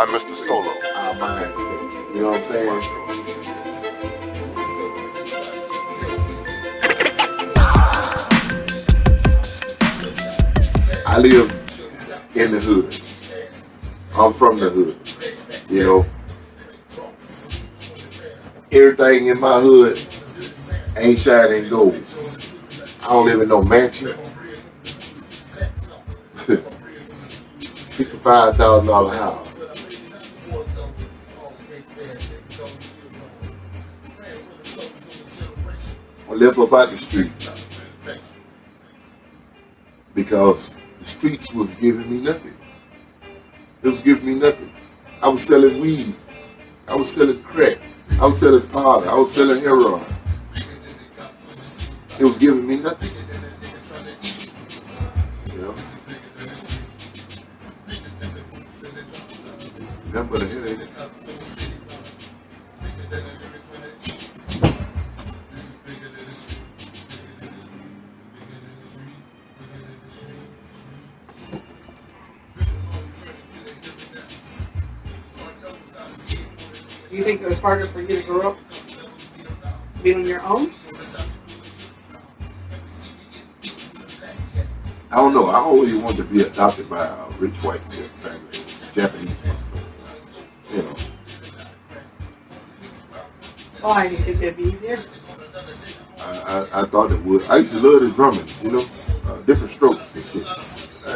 by Mr. Solo. Our mind state. You know what I'm saying? I live in the hood. I'm from the hood. You know, everything in my hood ain't shining gold. I don't live in no mansion. $55,000 house. I live up out the street because the streets was giving me nothing. It was giving me nothing. I was selling weed. I was selling crack. I was selling powder. I was selling heroin. It was giving me nothing. You know? Remember the headache. Do you think it was harder for you to grow up being on your own? I don't know. I always wanted to be adopted by a rich white family, Japanese motherfuckers. You know. Why? Do you think it'd be easier? I thought it would. I used to love the drumming, you know, different strokes and shit.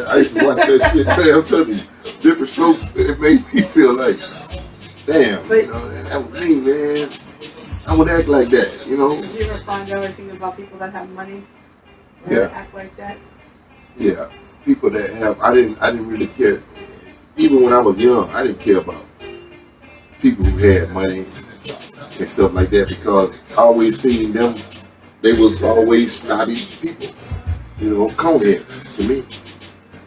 I used to watch that shit. Man, I'm telling you, different strokes. It made me feel like, damn, but, you know, that was me, man. I would act like that, you know. Did you ever find out anything about people that have money? Or Yeah. act like that? Yeah, people that have. I didn't really care. Even when I was young, I didn't care about people who had money and stuff like that because I always seen them. They was always snobby people, you know, coneheads to me.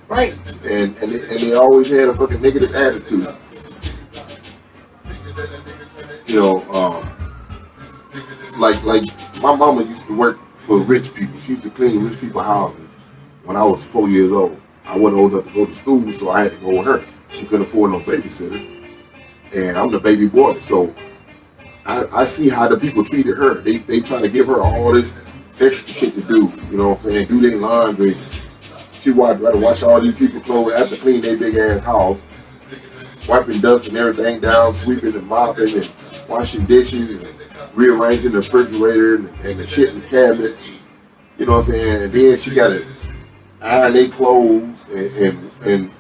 Right. And they always had a fucking negative attitude. You know, like my mama used to work for rich people. She used to clean rich people's houses when I was 4 years old. I wasn't old enough to go to school, so I had to go with her. She couldn't afford no babysitter. And I'm the baby boy, so I see how the people treated her. They try to give her all this extra shit to do, you know what I'm saying? Do their laundry. She gotta wash all these people's clothes, have to clean their big ass house, wiping dust and everything down, sweeping and mopping and washing dishes and rearranging the refrigerator and the shit in the cabinets. You know what I'm saying? And then she gotta iron their clothes and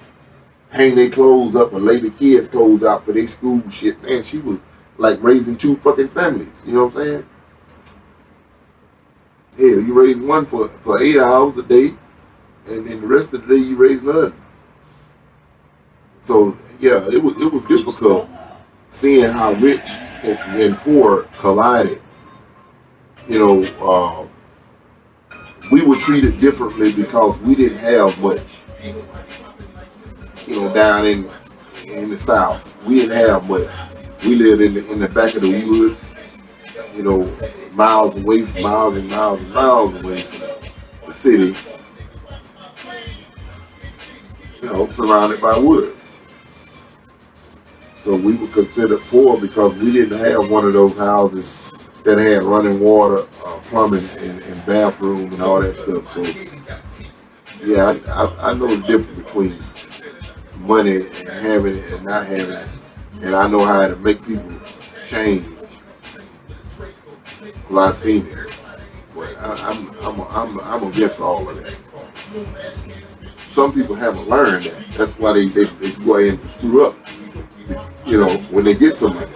hang their clothes up and lay the kids' clothes out for their school shit. Man, she was like raising two fucking families. You know what I'm saying? Hell, you raise one for 8 hours a day, and then the rest of the day you raise none. So yeah, it was difficult seeing how rich and poor collided. You know, we were treated differently because we didn't have much. You know, down in the South, we didn't have much. We lived in the back of the woods. You know, miles and miles and miles away from the city. You know, surrounded by woods. So we were considered poor because we didn't have one of those houses that had running water, plumbing, and bathroom and all that stuff. So yeah, I know the difference between money and having it and not having it, and I know how to make people change. Well, I've seen it, but I'm against all of that. Some people haven't learned that. That's why they go ahead and screw up. You know, when they get some money,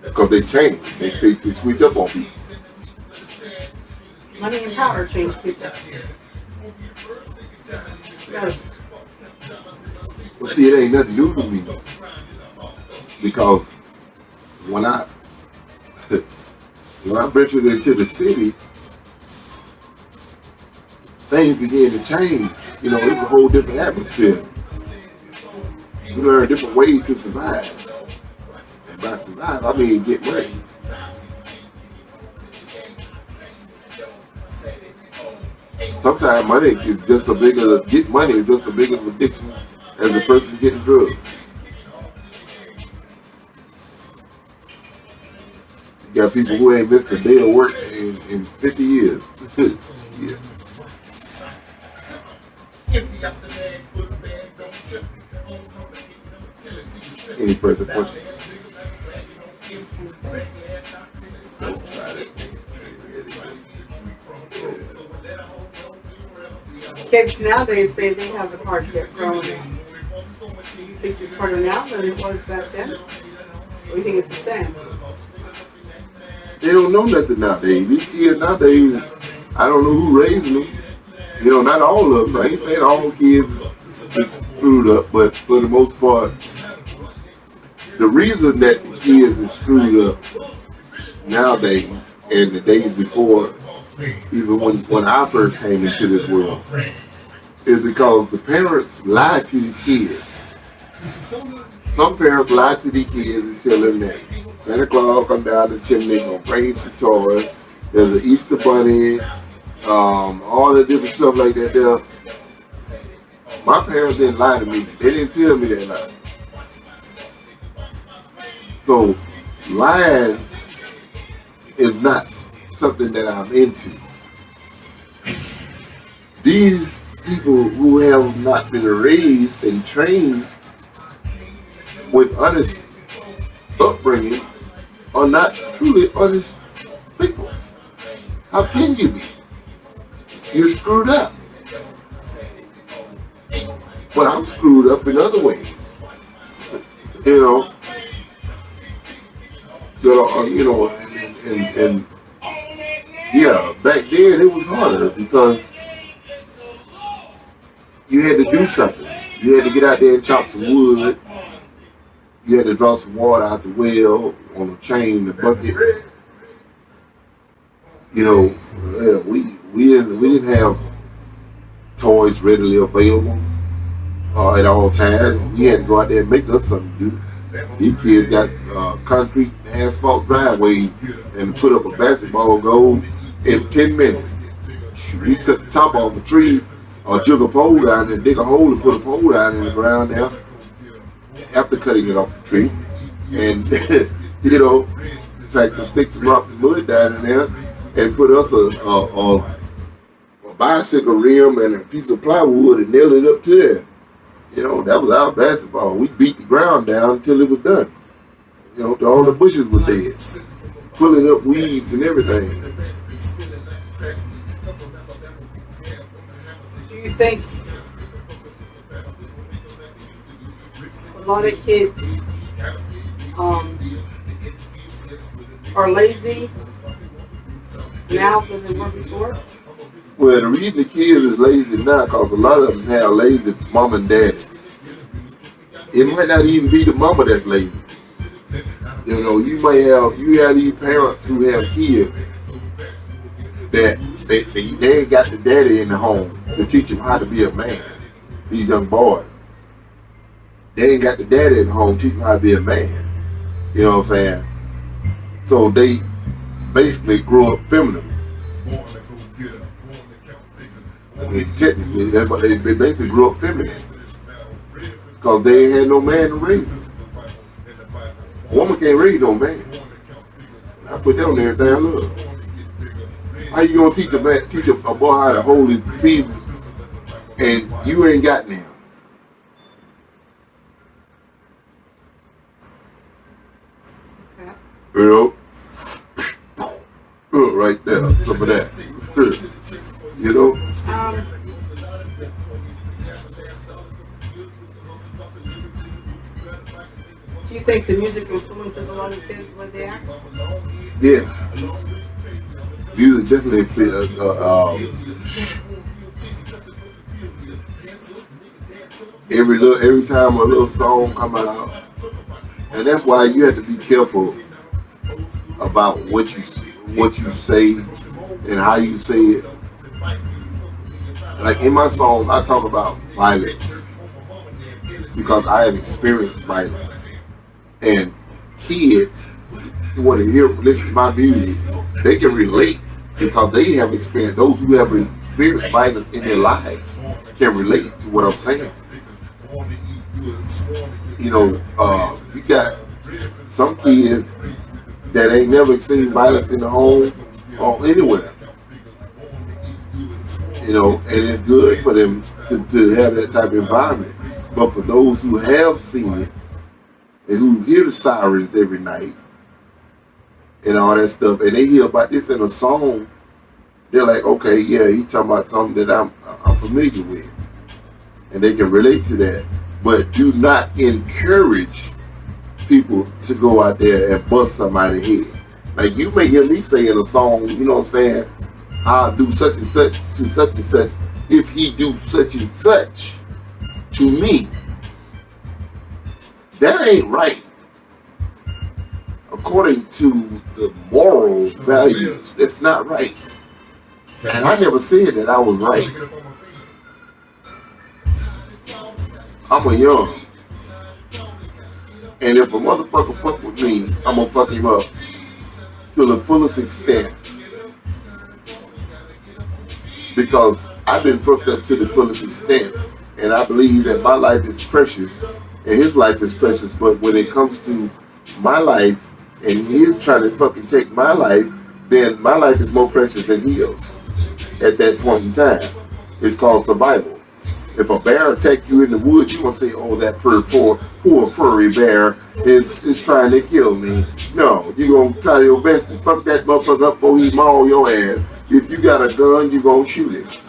because they change, they switch up on people. Money and power change people. Well, see, it ain't nothing new to me because when I ventured into the city, things began to change. You know, it was a whole different atmosphere. You learn different ways to survive. And by survive, I mean get money. Sometimes money is just as big as getting money is just as big as addiction as a person getting drugs. got people who ain't missed a day of work in 50 years. Yeah. Any further questions? Kids nowadays say they have it hard to get grown. Do you think it's harder now than it was back then? Or do you think it's the same? They don't know nothing nowadays. These kids nowadays, I don't know who raising them. You know, not all of them. I ain't saying all kids is screwed up, but for the most part, the reason that the kids is screwed up nowadays and the days before, even when I first came into this world, is because the parents lie to the kids. Some parents lie to the kids and tell them that Santa Claus come down the chimney, gonna bring some toys, there's an Easter bunny, all the different stuff like that there. My parents didn't lie to me. They didn't tell me that lie. So lying is not something that I'm into. These people who have not been raised and trained with honest upbringing are not truly honest people. How can you be? You're screwed up. But I'm screwed up in other ways. You know, and yeah, back then it was harder because you had to do something. You had to get out there and chop some wood. You had to draw some water out the well on a chain, the bucket. You know, we didn't have toys readily available at all times. We had to go out there and make us something to do. These kids got concrete asphalt driveways and put up a basketball goal in 10 minutes. We cut the top off a tree or jug a pole down and dig a hole and put a pole down in the ground now after cutting it off the tree. And, you know, take some sticks and rocks and mud down in there and put us a bicycle rim and a piece of plywood and nail it up to there. You know, that was our basketball. We beat the ground down until it was done. You know, all the bushes were dead. Pulling up weeds and everything. Do you think a lot of kids are lazy now than they were before? Well, the reason the kids is lazy now because a lot of them have lazy mom and daddy. It might not even be the mama that's lazy. You know, you have these parents who have kids that they ain't got the daddy in the home to teach them how to be a man. These young boys, they ain't got the daddy in the home to teach them how to be a man. You know what I'm saying? So they basically grew up feminine. I mean, technically, that's what they basically grew up feminine. Because they ain't had no man to raise them. A woman can't raise no man. I put that on everything I love. How you gonna teach a boy how to hold his feet and you ain't got none? You know? Right there, some of that. You know? Do you think the music influences a lot of kids when they act? Yeah. Music definitely every time a little song come out, and that's why you have to be careful about what you say and how you say it. Like in my songs, I talk about violence because I have experienced violence. And kids who want to listen to my music, they can relate because they have experienced, those who have experienced violence in their lives can relate to what I'm saying. You know, you got some kids that ain't never seen violence in the home or anywhere. You know, and it's good for them to have that type of environment. But for those who have seen it and who hear the sirens every night and all that stuff, and they hear about this in a song, they're like, okay, yeah, he talking about something that I'm familiar with, and they can relate to that. But do not encourage people to go out there and bust somebody's head. Like, you may hear me say in a song, you know what I'm saying, I'll do such and such to such and such if he do such and such to me. That ain't right. According to the moral values, that's not right. And I never said that I was right. I'm a young. And if a motherfucker fuck with me, I'm gonna fuck him up to the fullest extent. Because I've been fucked up to the fullest extent. And I believe that my life is precious and his life is precious. But when it comes to my life and he's trying to fucking take my life, then my life is more precious than his at that point in time. It's called survival. If a bear attacks you in the woods, you gonna say, oh, that poor furry bear is trying to kill me. No, you gonna try your best to fuck that motherfucker up before he maul your ass. If you got a gun, you gonna shoot it.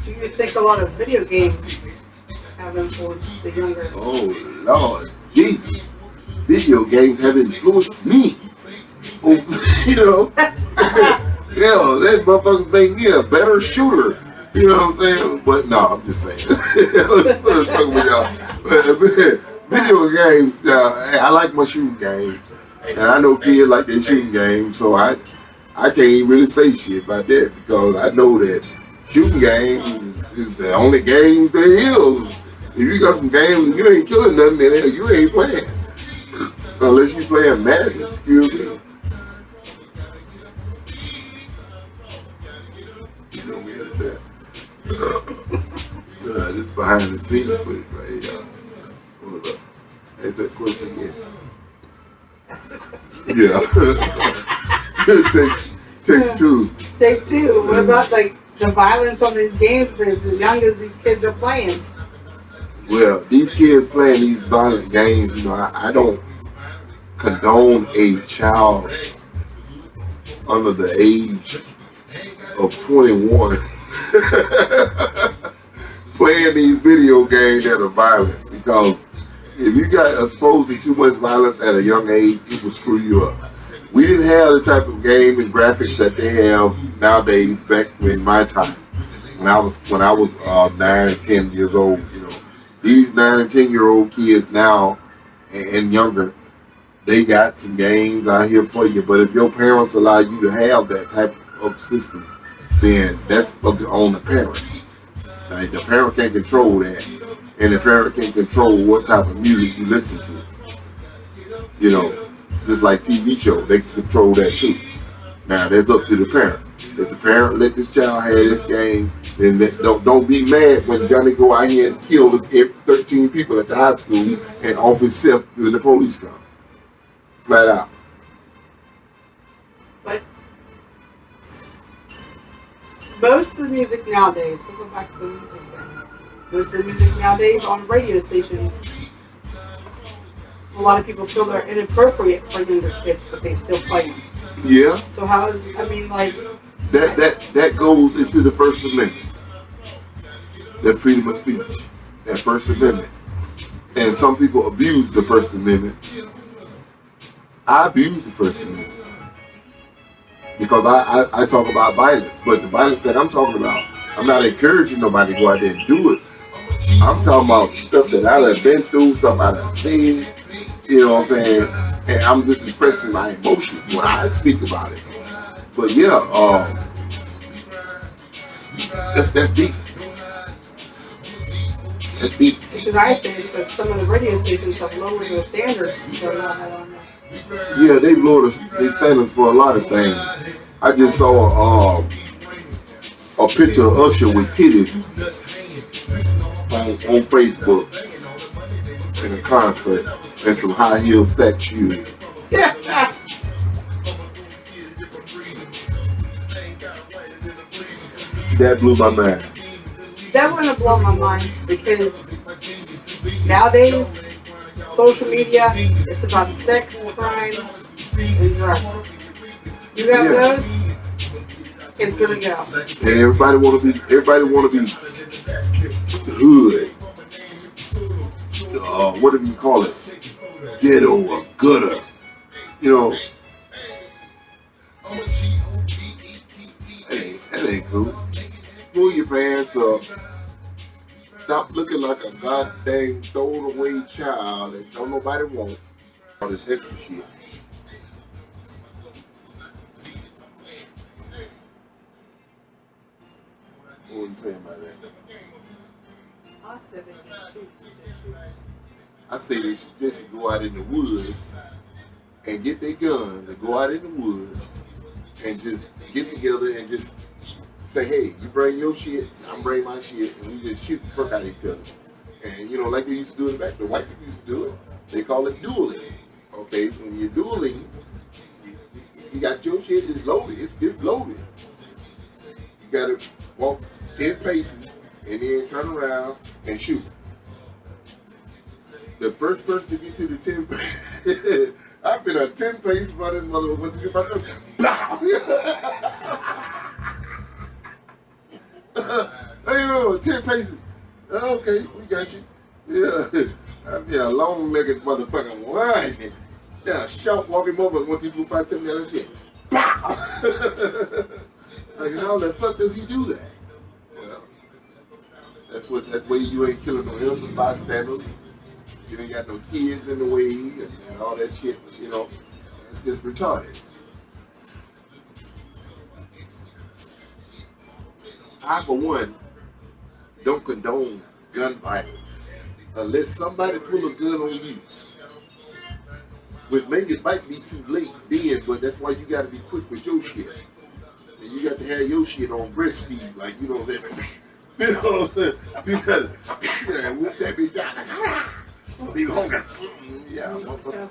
Do you think a lot of video games have influenced the younger? Oh, Lord Jesus. Video games have influenced me. You know? Hell, that motherfucker make me a better shooter. You know what I'm saying? But no, I'm just saying. Let's talk about y'all. Video games, I like my shooting games. And I know kids like their shooting games, so I can't even really say shit about that because I know that shooting games is the only game there is. If you got some games and you ain't killing nothing, then you ain't playing. Unless you playing Madden, excuse me. You don't get that. This behind the scenes footage right here. Hold up. Ask that question again. Yeah. Take two. Take two. What about like the violence on these games as young as these kids are playing? Well, these kids playing these violent games, you know, I don't condone a child under the age of 21 playing these video games that are violent, because if you got exposed to too much violence at a young age, it will screw you up. We didn't have the type of game and graphics that they have nowadays back in my time. When I was 9 and 10 years old, you know, these 9 and 10-year-old kids now and younger, they got some games out here for you. But if your parents allow you to have that type of system, then that's on the parent. Like, the parent can't control that, and the parent can't control what type of music you listen to. You know, just like TV shows, they can control that too. Now that's up to the parent. If the parent let this child have this game, then don't be mad when Johnny go out here and kill 13 people at the high school and off himself when the police come. Flat out. But most of the music nowadays, we'll go back to the music thing. Most of the music nowadays on radio stations, a lot of people feel they're inappropriate for younger kids, but they still play them. Yeah. So how is, I mean, like... That goes into the First Amendment. That freedom of speech. That First Amendment. And some people abuse the First Amendment. I abuse the First Amendment. Because I talk about violence. But the violence that I'm talking about, I'm not encouraging nobody to go out there and do it. I'm talking about stuff that I have been through, stuff I have seen. You know what I'm saying? And I'm just expressing my emotions when I speak about it. But yeah, that's deep. That's deep. Because I think that some of the radio stations have lowered their standards for a lot of that. Yeah, they've lowered their standards for a lot of things. I just saw a picture of Usher with titties on Facebook in a concert and some high heel stack shoes. Yeah. That blew my mind. That wouldn't blow my mind because nowadays, social media, it's about sex, crime, and drugs. You have those, it's gonna go. And everybody wanna be hood. What do you call it? Ghetto or gutter. You know, that ain't cool. Pull your pants up. Stop looking like a goddamn thrown away child that don't nobody want. All this extra shit. What are you saying about that? I said they can shoot. I say they should go out in the woods and get their guns and go out in the woods and just get together and just say, hey, you bring your shit, I'm bring my shit, and we just shoot the fuck out of each other. And you know, like they used to do it back, the white people used to do it. They call it dueling. Okay, when you're dueling, you got your shit, it's loaded, it's loaded. You gotta walk 10 paces and then turn around and shoot. The first person to get to the 10 paces, I've been a 10 pace running motherfucker. Hey, 10 paces. Okay, we got you. Yeah, I'd be a long-legged motherfucker whining. Yeah, short walking over 1, 2, 3, 4, 5, 10, 11, shit. Like, how the fuck does he do that? Well, that way you ain't killing no innocent bystanders. You ain't got no kids in the way and all that shit, you know. It's just retarded. I, for one, don't condone gun violence unless somebody pull a gun on you. Which maybe it might be too late then, but that's why you got to be quick with your shit. And you got to have your shit on breastfeed, like, you know what I'm saying? You know what I'm saying? You got to whoop that bitch out. Be hungry. Yeah, motherfucker.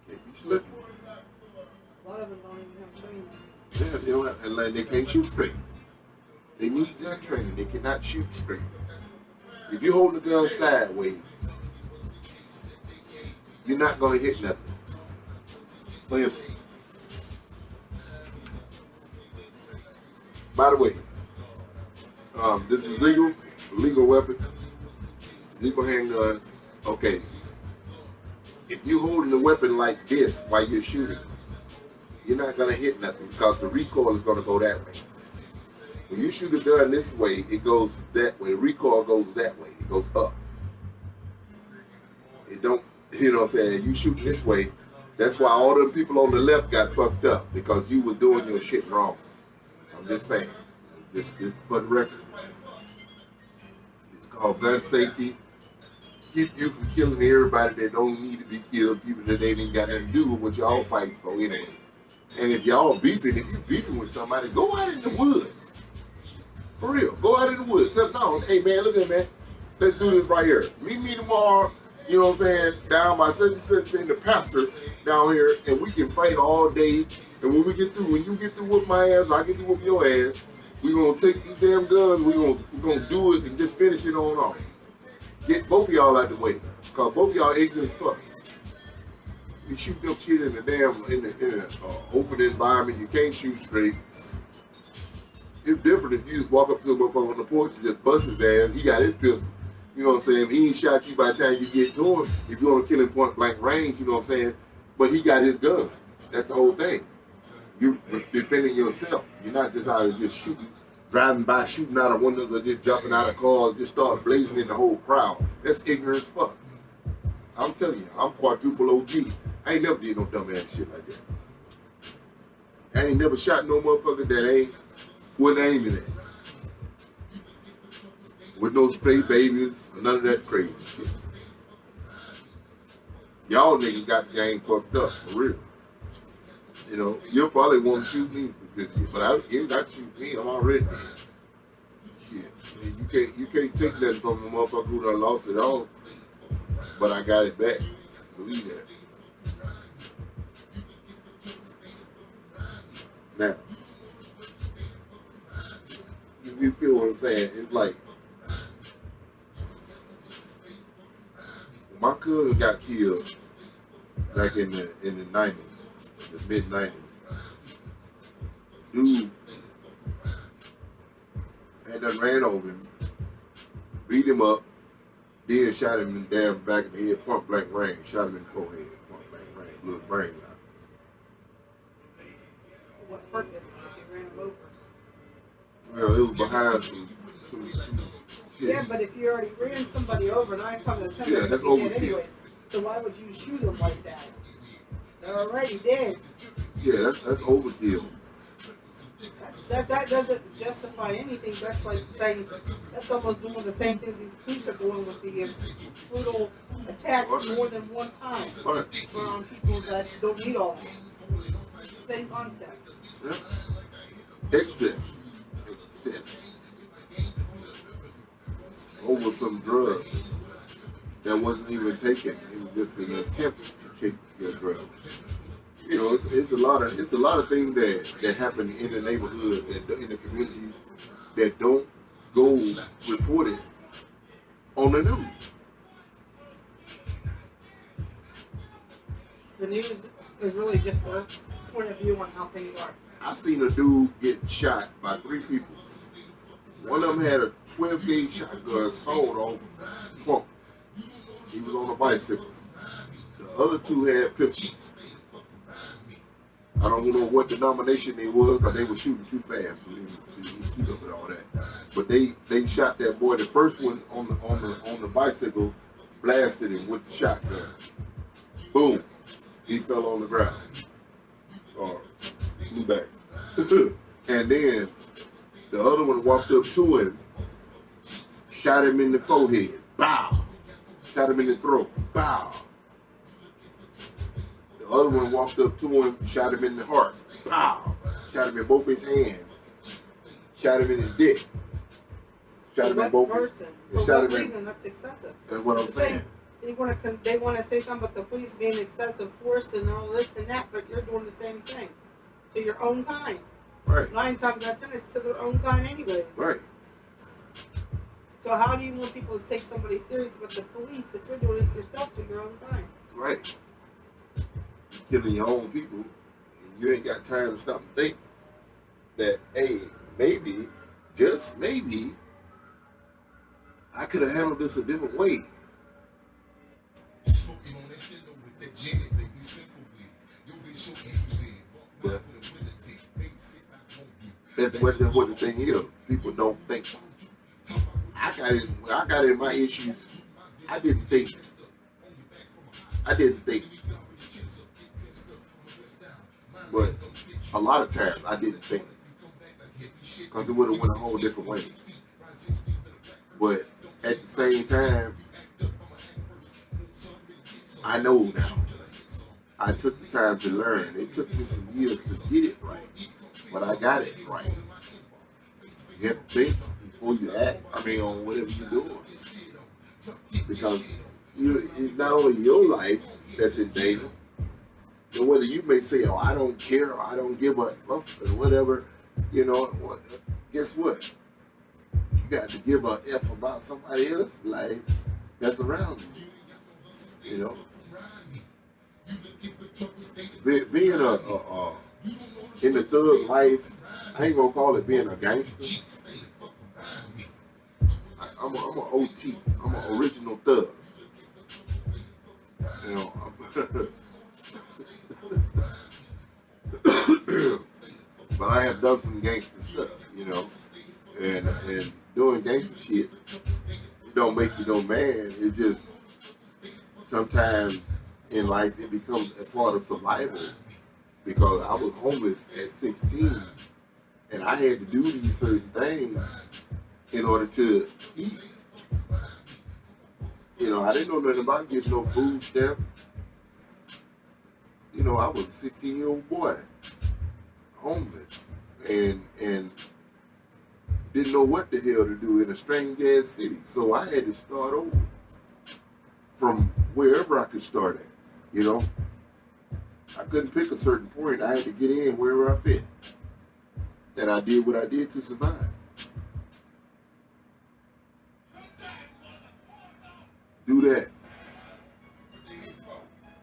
Can't be slipping. A lot of them don't even have training. Yeah, they don't have, and like, they can't shoot straight. They need gun training. They cannot shoot straight. If you're holding the gun sideways, you're not going to hit nothing. For instance, by the way, this is legal weapon, legal handgun. Okay, if you're holding the weapon like this while you're shooting, you're not going to hit nothing because the recoil is going to go that way. When you shoot a gun this way, it goes that way. The recoil goes that way. It goes up. It don't, you know what I'm saying? You shoot this way. That's why all them people on the left got fucked up because you were doing your shit wrong. I'm just saying. Just for the record. It's called gun safety. Keep you from killing everybody that don't need to be killed, people that ain't even got nothing to do with what y'all fighting for anyway. And if y'all beefing, if you beefing with somebody, go out in the woods. For real, go out in the woods. No, hey man, look at me, man. Let's do this right here. Meet me tomorrow, you know what I'm saying, down by such and such in the pasture down here, and we can fight all day. And when we get through, when you get through with my ass, I get through with your ass, we're gonna take these damn guns, we're gonna do it and just finish it on off. Get both of y'all out the way. Cause both of y'all ignorant as fuck. You shoot them shit in the damn in the open environment, you can't shoot straight. It's different if you just walk up to a motherfucker on the porch and just bust his ass. He got his pistol. You know what I'm saying? He ain't shot you by the time you get to him. If you're on a killing point blank range, you know what I'm saying? But he got his gun. That's the whole thing. You're defending yourself. You're not just out just shooting, driving by, shooting out of windows, or just jumping out of cars, just start blazing in the whole crowd. That's ignorant as fuck. I'm telling you, I'm quadruple OG. I ain't never did no dumb ass shit like that. I ain't never shot no motherfucker that ain't with aiming at. With no stray babies, none of that crazy shit. Y'all niggas got the game fucked up, for real. You know, you'll probably want to shoot me, but you got to shoot me, I'm already dead. Shit, you can't take that from a motherfucker who done lost it all, but I got it back. Believe that. Now, you feel what I'm saying? It's like my cousin got killed back in the 90s, the mid 90s. Dude had done ran over him, beat him up, then shot him in the damn back of the head, point blank range, shot him in the forehead, point blank range, blew his brain out. What purpose if you ran him over? Well, it was behind some yeah, but if you already ran somebody over, 9 times out of 10, yeah, that's overkill. anyways. So why would you shoot them like that? They're already dead. Yeah, that's overkill. That doesn't justify anything. That's like saying, that's almost doing the same thing these police are doing with the brutal attacks more than one time on people that don't need all that. Same concept. Yeah. Excess. Over some drugs that wasn't even taken. It was just an attempt to take your drugs. You know, it's a lot of things that happen in the neighborhood and in the communities that don't go reported on the news. The news is really just a point of view on how things are. I seen a dude get shot by 3 people. One of them had a 12-gauge shotgun sold off pump. He was on a bicycle. The other 2 had pistols. I don't know what denomination they was, but they were shooting too fast for him to keep up with all that. But they shot that boy. The first one on the bicycle blasted him with the shotgun. Boom! He fell on the ground. Or flew back. And then the other one walked up to him, shot him in the forehead. Bow! Shot him in the throat. Bow! The other one walked up to him, shot him in the heart. Pow! Shot him in both his hands. Shot him in his dick. Shot him in both his hands. For what reason? That's excessive. That's what I'm saying. They want to say something about the police being excessive force and all this and that, but you're doing the same thing to your own kind. Right. 9 times out of 10, it's to their own kind anyways. Right. So how do you want people to take somebody serious with the police if you're doing it yourself to your own kind? Right. Killing your own people, you ain't got time to stop and think that, hey, maybe, just maybe, I could have handled this a different way. But that's what the thing is. People don't think. I got in my issues. I didn't think. But a lot of times I didn't think, because it would have went a whole different way. But at the same time, I know now. I took the time to learn. It took me some years to get it right, but I got it right. You have to think before you act. On whatever you're doing, because it's not only your life that's in danger. So whether you may say, "Oh, I don't care," or "I don't give a fuck," or whatever, guess what? You got to give a F about somebody else's life that's around you. Being in the thug life, I ain't gonna call it being a gangster. I'm an OT. I'm an original thug. But I have done some gangster stuff, and doing gangster shit, it don't make you no man. It just, sometimes in life, it becomes a part of survival, because I was homeless at 16, and I had to do these certain things in order to eat. I didn't know nothing about getting no food stamp. I was a 16-year-old boy, homeless, and didn't know what the hell to do in a strange ass city. So I had to start over from wherever I could start at. I couldn't pick a certain point. I had to get in wherever I fit. And I did what I did to survive. Do that.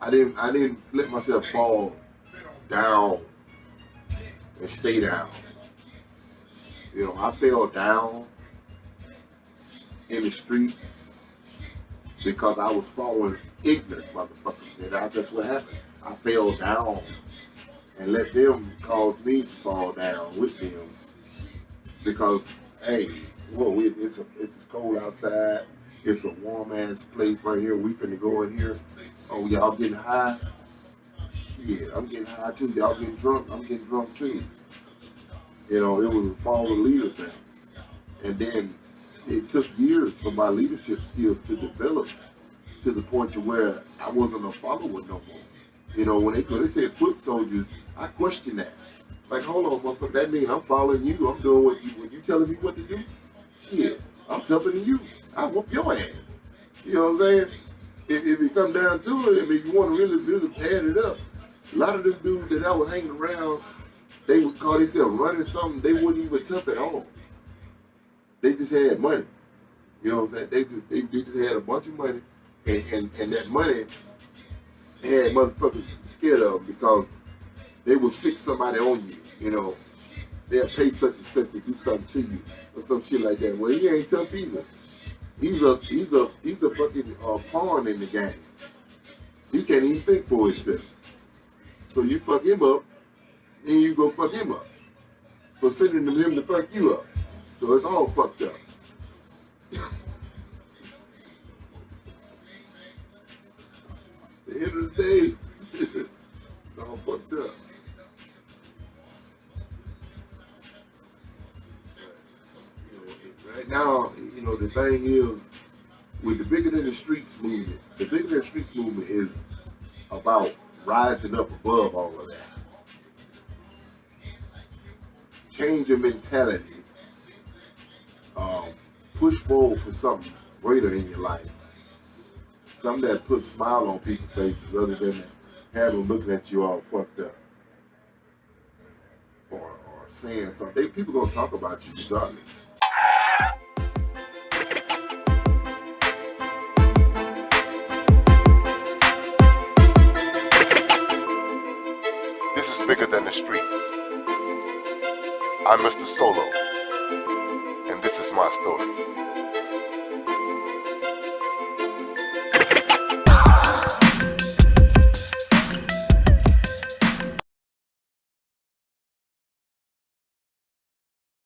I didn't let myself fall down and stay down. You know, I fell down in the streets because I was following ignorant motherfuckers. And that's what happened. I fell down and let them cause me to fall down with them because, hey, whoa, it's cold outside. It's a warm ass place right here. We finna go in here. Oh, y'all getting high? Yeah, I'm getting high too. Y'all getting drunk? I'm getting drunk too. You know, it was a follow leader thing. And then it took years for my leadership skills to develop to the point to where I wasn't a follower no more. You know, when they said foot soldiers, I questioned that. Like, hold on, motherfucker, that means I'm following you. I'm doing what you telling me what to do. Shit, I'm tougher than you. I whoop your ass. You know what I'm saying? If it comes down to it, I mean, if you want to really add it up, a lot of them dudes that I was hanging around, they would call themselves running something. They wasn't even tough at all. They just had money. You know what I'm saying? They just had a bunch of money, and that money had motherfuckers scared of them because they will sick somebody on you. You know, they'll pay such and such to do something to you or some shit like that. Well, he ain't tough either. He's a fucking pawn in the game. He can't even think for himself. So you fuck him up, and you go fuck him up for sending him to fuck you up. So it's all fucked up. At the end of the day, it's all fucked up. Right now, you know, the thing is, with the Bigger Than the Streets movement, the Bigger Than the Streets movement is about rising up above all of that. Change your mentality. Push forward for something greater in your life. Something that puts a smile on people's faces other than have them looking at you all fucked up. Or saying something. People gonna talk about you regardless. This is Bigger Than the Streets. I'm Mista Solo, and this is my story.